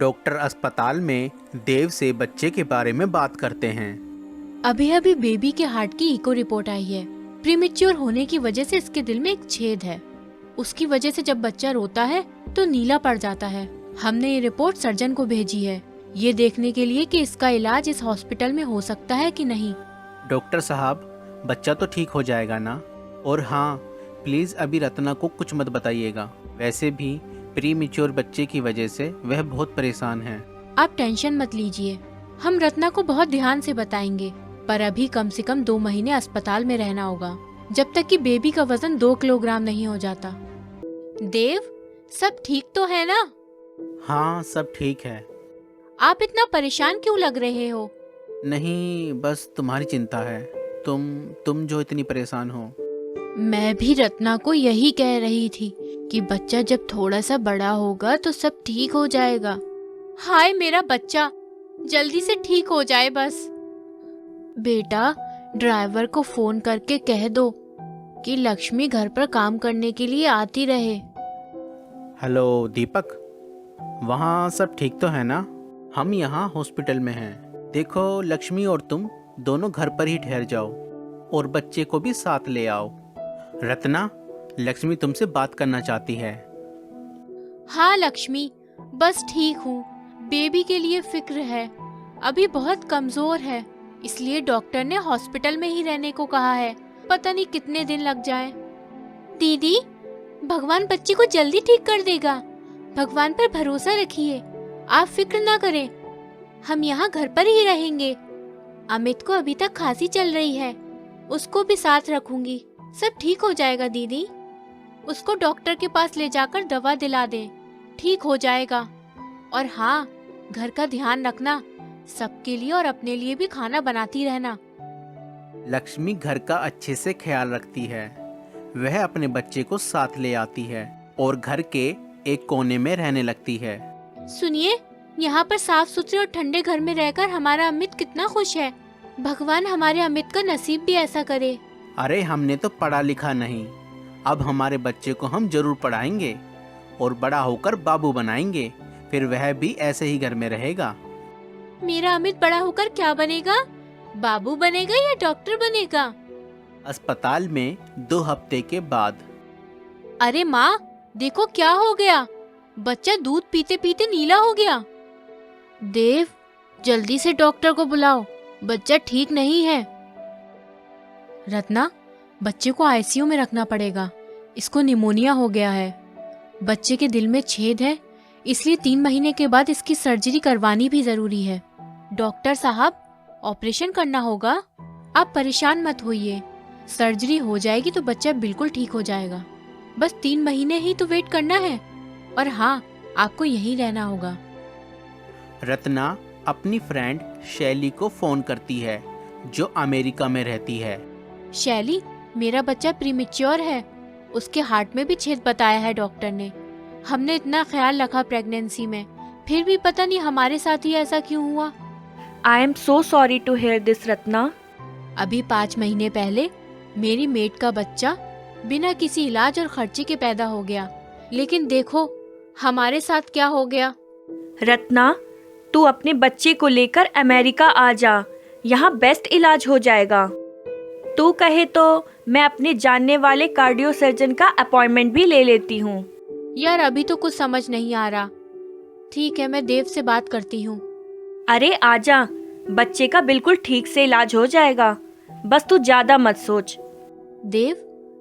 Doctor अस्पताल में देव से बच्चे के बारे में बात करते हैं। अभी अभी बेबी के हार्ट की इको रिपोर्ट आई है। प्रीमेच्योर होने की वजह से इसके दिल में एक छेद है। उसकी वजह से जब बच्चा रोता है तो नीला पड़ जाता है। हमने ये रिपोर्ट सर्जन को भेजी है, ये देखने के लिए कि इसका इलाज इस हॉस्पिटल में हो सकता है कि नहीं। डॉक्टर साहब, बच्चा तो ठीक हो जाएगा ना? और हाँ, प्लीज़ अभी रत्ना को कुछ मत बताइएगा। वैसे भी प्री मैच्योर बच्चे की वजह से वह बहुत परेशान है। आप टेंशन मत लीजिए, हम रत्ना को बहुत ध्यान से बताएंगे। पर अभी कम से कम 2 महीने अस्पताल में रहना होगा, जब तक कि बेबी का वजन 2 किलोग्राम नहीं हो जाता। देव, सब ठीक तो है ना? हाँ, सब ठीक है। आप इतना परेशान क्यों लग रहे हो? नहीं, बस तुम्हारी चिंता है। तुम जो इतनी परेशान हो। मैं भी रत्ना को यही कह रही थी कि बच्चा जब थोड़ा सा बड़ा होगा तो सब ठीक हो जाएगा। हाय मेरा बच्चा, जल्दी से ठीक हो जाए बस। बेटा, ड्राइवर को फोन करके कह दो कि लक्ष्मी घर पर काम करने के लिए आती रहे। हेलो दीपक, वहाँ सब ठीक तो है ना? हम यहाँ हॉस्पिटल में हैं। देखो, लक्ष्मी और तुम दोनों घर पर ही ठहर जाओ और बच्चे को भी साथ ले आओ। रत्ना, लक्ष्मी तुमसे बात करना चाहती है। हाँ लक्ष्मी, बस ठीक हूँ। बेबी के लिए फिक्र है, अभी बहुत कमजोर है, इसलिए डॉक्टर ने हॉस्पिटल में ही रहने को कहा है। पता नहीं कितने दिन लग जाए। दीदी, भगवान बच्चे को जल्दी ठीक कर देगा। भगवान पर भरोसा रखिए, आप फिक्र ना करें। हम यहाँ घर पर ही रहेंगे। अमित को अभी तक खांसी चल रही है, उसको भी साथ रखूंगी। सब ठीक हो जाएगा दीदी। उसको डॉक्टर के पास ले जाकर दवा दिला दें, ठीक हो जाएगा। और हाँ, घर का ध्यान रखना, सबके लिए और अपने लिए भी खाना बनाती रहना। लक्ष्मी घर का अच्छे से ख्याल रखती है। वह अपने बच्चे को साथ ले आती है और घर के एक कोने में रहने लगती है। सुनिए, यहाँ पर साफ सुथरे और ठंडे घर में रहकर हमारा अमित कितना खुश है। भगवान हमारे अमित का नसीब भी ऐसा करे। अरे, हमने तो पढ़ा लिखा नहीं, अब हमारे बच्चे को हम जरूर पढ़ाएंगे और बड़ा होकर बाबू बनाएंगे। फिर वह भी ऐसे ही घर में रहेगा। मेरा अमित बड़ा होकर क्या बनेगा? बाबू बनेगा या डॉक्टर बनेगा? अस्पताल में 2 हफ्ते के बाद। अरे माँ, देखो क्या हो गया, बच्चा दूध पीते पीते नीला हो गया। देव, जल्दी से डॉक्टर को बुलाओ, बच्चा ठीक नहीं है। रत्ना, बच्चे को आईसीयू में रखना पड़ेगा, इसको निमोनिया हो गया है। बच्चे के दिल में छेद है, इसलिए 3 महीने के बाद इसकी सर्जरी करवानी भी जरूरी है। डॉक्टर साहब, ऑपरेशन करना होगा, आप परेशान मत होइए। सर्जरी हो जाएगी तो बच्चा बिल्कुल ठीक हो जाएगा। बस 3 महीने ही तो वेट करना है। और हाँ, आपको यहीं रहना होगा। रत्ना अपनी फ्रेंड शैली को फोन करती है, जो अमेरिका में रहती है। शैली, मेरा बच्चा प्रीमेच्योर है, उसके हार्ट में भी छेद बताया है डॉक्टर ने। हमने इतना ख्याल रखा प्रेगनेंसी में, फिर भी पता नहीं हमारे साथ ही ऐसा क्यों हुआ। I am so sorry to hear this, Ratna. अभी 5 महीने पहले मेरी मेट का बच्चा बिना किसी इलाज और खर्चे के पैदा हो गया, लेकिन देखो हमारे साथ क्या हो गया। रत्ना, तू अपने बच्चे को लेकर अमेरिका आ जा, यहाँ बेस्ट इलाज हो जाएगा। तू कहे तो मैं अपने जानने वाले कार्डियो सर्जन का अपॉइंटमेंट भी ले लेती हूँ। यार, अभी तो कुछ समझ नहीं आ रहा। ठीक है, मैं देव से बात करती हूँ। अरे आजा, बच्चे का बिल्कुल ठीक से इलाज हो जाएगा, बस तू ज्यादा मत सोच। देव,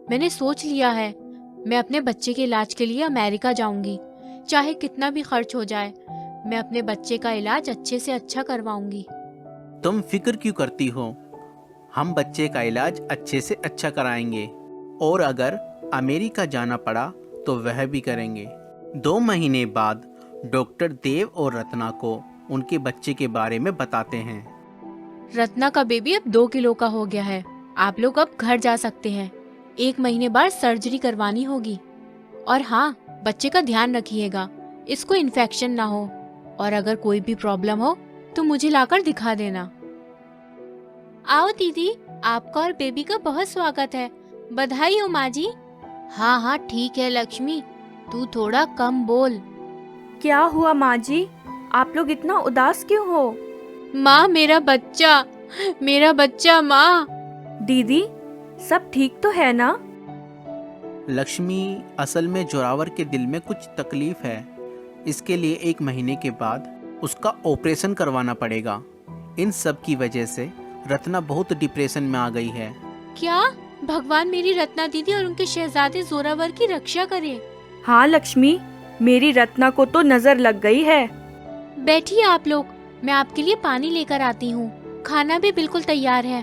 मैंने सोच लिया है, मैं अपने बच्चे के इलाज के लिए अमेरिका जाऊंगी। चाहे कितना भी खर्च हो जाए, मैं अपने बच्चे का इलाज अच्छे से अच्छा करवाऊंगी। तुम फिक्र क्यों करती हो? हम बच्चे का इलाज अच्छे से अच्छा कराएंगे और अगर अमेरिका जाना पड़ा तो वह भी करेंगे। 2 महीने बाद डॉक्टर देव और रत्ना को उनके बच्चे के बारे में बताते हैं। रत्ना का बेबी अब 2 किलो का हो गया है। आप लोग अब घर जा सकते हैं। 1 महीने बाद सर्जरी करवानी होगी। और हाँ, बच्चे का ध्यान रखिएगा, इसको इन्फेक्शन ना हो, और अगर कोई भी प्रॉब्लम हो तो मुझे लाकर दिखा देना। आओ दीदी, आपका और बेबी का बहुत स्वागत है। बधाई हो माँ जी। हाँ हाँ ठीक है लक्ष्मी, तू थोड़ा कम बोल। क्या हुआ माँ जी? आप लोग इतना उदास क्यों हो? माँ, मेरा बच्चा माँ। दीदी, सब ठीक तो है ना? लक्ष्मी, असल में जोरावर के दिल में कुछ तकलीफ है। इसके लिए 1 महीने के बाद उसका ऑपरेशन करवाना पड़ेगा। इन सब की वजह से रत्ना बहुत डिप्रेशन में आ गई है। क्या? भगवान मेरी रत्ना दीदी और उनके शहजादे जोरावर की रक्षा करे। हाँ लक्ष्मी, मेरी रत्ना को तो नजर लग गई है। बैठिए आप लोग, मैं आपके लिए पानी लेकर आती हूँ। खाना भी बिल्कुल तैयार है।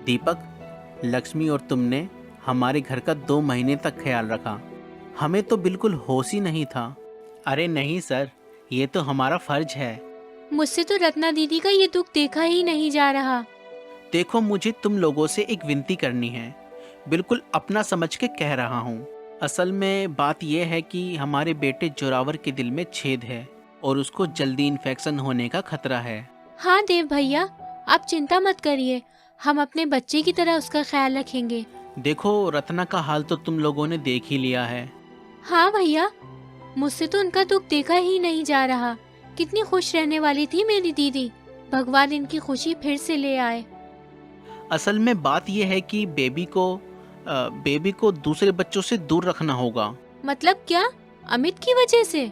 दीपक, लक्ष्मी और तुमने हमारे घर का 2 महीने तक ख्याल रखा। हमें तो बिल्कुल होश ही नहीं था। अरे नहीं सर, ये तो हमारा फर्ज है। मुझसे तो रत्ना दीदी का ये दुख देखा ही नहीं जा रहा। देखो, मुझे तुम लोगों से एक विनती करनी है। बिल्कुल अपना समझ के कह रहा हूँ। असल में बात यह है कि हमारे बेटे जोरावर के दिल में छेद है और उसको जल्दी इन्फेक्शन होने का खतरा है। हाँ देव भैया, आप चिंता मत करिए, हम अपने बच्चे की तरह उसका ख्याल रखेंगे। देखो, रत्ना का हाल तो तुम लोगों ने देख ही लिया है। हाँ भैया, मुझसे तो उनका दुख देखा ही नहीं जा रहा। कितनी खुश रहने वाली थी मेरी दीदी। भगवान इनकी खुशी फिर से ले आए। असल में बात यह है कि बेबी को दूसरे बच्चों से दूर रखना होगा। मतलब क्या? अमित की वजह से?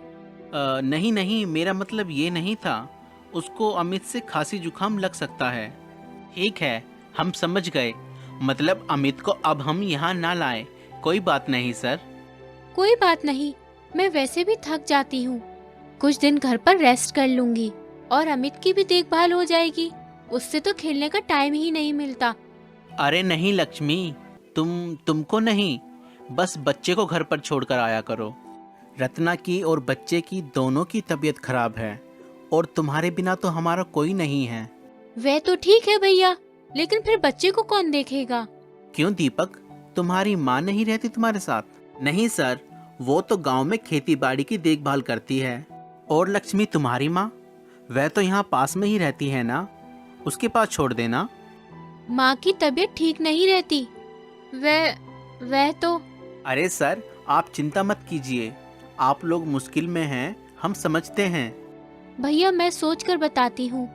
नहीं नहीं, मेरा मतलब ये नहीं था। उसको अमित से खांसी जुकाम लग सकता है। ठीक है, हम समझ गए। मतलब अमित को अब हम यहाँ ना लाएं। कोई बात नहीं सर। कोई बात नहीं, मैं वैसे भी थक जाती हूँ। कुछ दिन घर पर रेस्ट कर लूंगी और अमित की भी देखभाल हो जाएगी। उससे तो खेलने का टाइम ही नहीं मिलता। अरे नहीं लक्ष्मी, तुमको नहीं, बस बच्चे को घर पर छोड़कर आया करो। रत्ना की और बच्चे की दोनों की तबीयत खराब है और तुम्हारे बिना तो हमारा कोई नहीं है। वह तो ठीक है भैया, लेकिन फिर बच्चे को कौन देखेगा? क्यों दीपक, तुम्हारी माँ नहीं रहती तुम्हारे साथ? नहीं सर, वो तो गांव में खेती बाड़ी की देखभाल करती है। और लक्ष्मी तुम्हारी माँ, वह तो यहाँ पास में ही रहती है ना, उसके पास छोड़ देना। माँ की तबीयत ठीक नहीं रहती। वह तो। अरे सर, आप चिंता मत कीजिए। आप लोग मुश्किल में हैं, हम समझते हैं। भैया, मैं सोच कर बताती हूँ।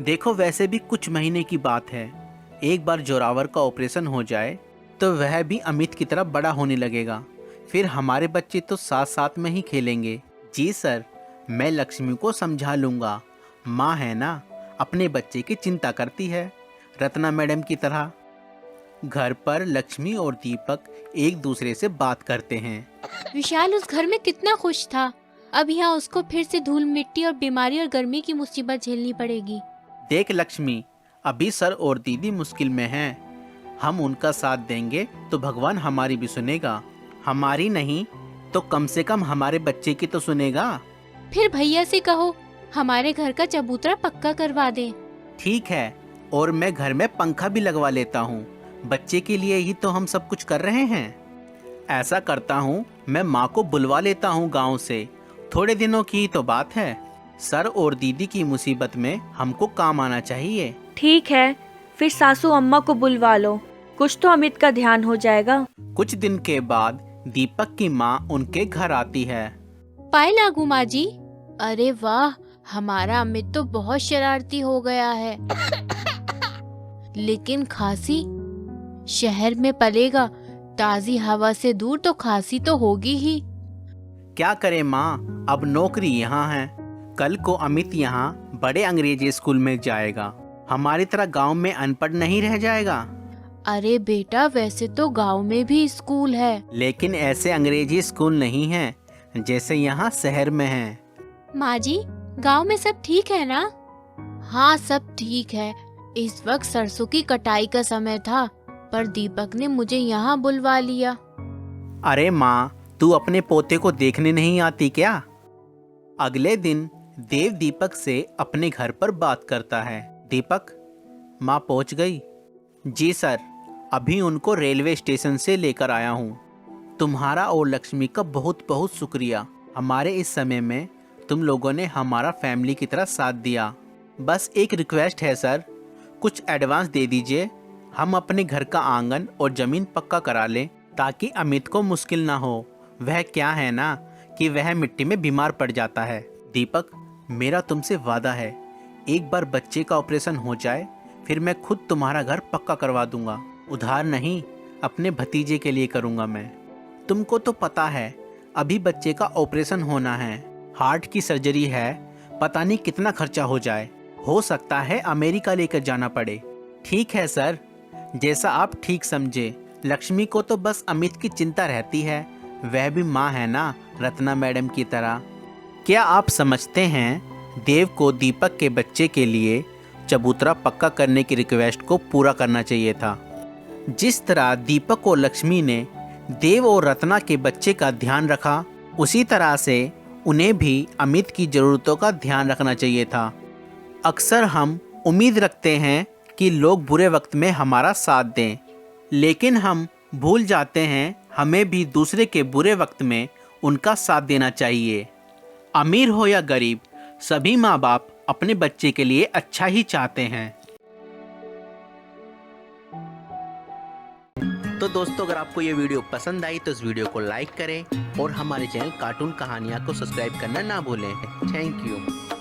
देखो, वैसे भी कुछ महीने की बात है। एक बार जोरावर का ऑपरेशन हो जाए तो वह भी अमित की तरह बड़ा होने लगेगा। फिर हमारे बच्चे तो साथ साथ में ही खेलेंगे। जी सर, मैं लक्ष्मी को समझा लूँगा। माँ है ना, अपने बच्चे की चिंता करती है, रत्ना मैडम की तरह। घर पर लक्ष्मी और दीपक एक दूसरे से बात करते हैं। विशाल उस घर में कितना खुश था। अब यहाँ उसको फिर से धूल मिट्टी और बीमारी और गर्मी की मुसीबत झेलनी पड़ेगी। देख लक्ष्मी, अभी सर और दीदी मुश्किल में हैं। हम उनका साथ देंगे तो भगवान हमारी भी सुनेगा। हमारी नहीं तो कम से कम हमारे बच्चे की तो सुनेगा। फिर भैया से कहो हमारे घर का चबूतरा पक्का करवा दे। ठीक है, और मैं घर में पंखा भी लगवा लेता हूँ। बच्चे के लिए ही तो हम सब कुछ कर रहे हैं। ऐसा करता हूँ, मैं माँ को बुलवा लेता हूँ गांव से। थोड़े दिनों की ही तो बात है। सर और दीदी की मुसीबत में हमको काम आना चाहिए। ठीक है, फिर सासू अम्मा को बुलवा लो, कुछ तो अमित का ध्यान हो जाएगा। कुछ दिन के बाद दीपक की माँ उनके घर आती है। पाए लागू माँ जी। अरे वाह, हमारा अमित तो बहुत शरारती हो गया है। लेकिन खांसी? शहर में पलेगा, ताजी हवा से दूर तो खांसी तो होगी ही। क्या करे माँ, अब नौकरी यहाँ है। कल को अमित यहाँ बड़े अंग्रेजी स्कूल में जाएगा। हमारी तरह गांव में अनपढ़ नहीं रह जाएगा। अरे बेटा, वैसे तो गांव में भी स्कूल है, लेकिन ऐसे अंग्रेजी स्कूल नहीं है जैसे यहाँ शहर में है। माँ जी, गांव में सब ठीक है ना? हाँ, सब ठीक है। इस वक्त सरसों की कटाई का समय था, पर दीपक ने मुझे यहाँ बुलवा लिया। अरे माँ, तू अपने पोते को देखने नहीं आती क्या? अगले दिन देव दीपक से अपने घर पर बात करता है। दीपक, माँ पहुँच गई? जी सर, अभी उनको रेलवे स्टेशन से लेकर आया हूँ। तुम्हारा और लक्ष्मी का बहुत बहुत शुक्रिया। हमारे इस समय में तुम लोगों ने हमारा फैमिली की तरह साथ दिया। बस एक रिक्वेस्ट है सर, कुछ एडवांस दे दीजिए। हम अपने घर का आंगन और ज़मीन पक्का करा लें ताकि अमित को मुश्किल ना हो। वह क्या है ना कि वह मिट्टी में बीमार पड़ जाता है। दीपक, मेरा तुमसे वादा है, एक बार बच्चे का ऑपरेशन हो जाए फिर मैं खुद तुम्हारा घर पक्का करवा दूंगा। उधार नहीं, अपने भतीजे के लिए करूंगा मैं। तुमको तो पता है अभी बच्चे का ऑपरेशन होना है, हार्ट की सर्जरी है, पता नहीं कितना खर्चा हो जाए। हो सकता है अमेरिका लेकर जाना पड़े। ठीक है सर, जैसा आप ठीक समझे। लक्ष्मी को तो बस अमित की चिंता रहती है, वह भी माँ है ना, रत्ना मैडम की तरह। क्या आप समझते हैं देव को दीपक के बच्चे के लिए चबूतरा पक्का करने की रिक्वेस्ट को पूरा करना चाहिए था। जिस तरह दीपक और लक्ष्मी ने देव और रत्ना के बच्चे का ध्यान रखा, उसी तरह से उन्हें भी अमित की ज़रूरतों का ध्यान रखना चाहिए था। अक्सर हम उम्मीद रखते हैं कि लोग बुरे वक्त में हमारा साथ दें, लेकिन हम भूल जाते हैं हमें भी दूसरे के बुरे वक्त में उनका साथ देना चाहिए। अमीर हो या गरीब, सभी माँ बाप अपने बच्चे के लिए अच्छा ही चाहते हैं। तो दोस्तों, अगर आपको ये वीडियो पसंद आई तो इस वीडियो को लाइक करें और हमारे चैनल कार्टून कहानियाँ को सब्सक्राइब करना ना भूलें। Thank you.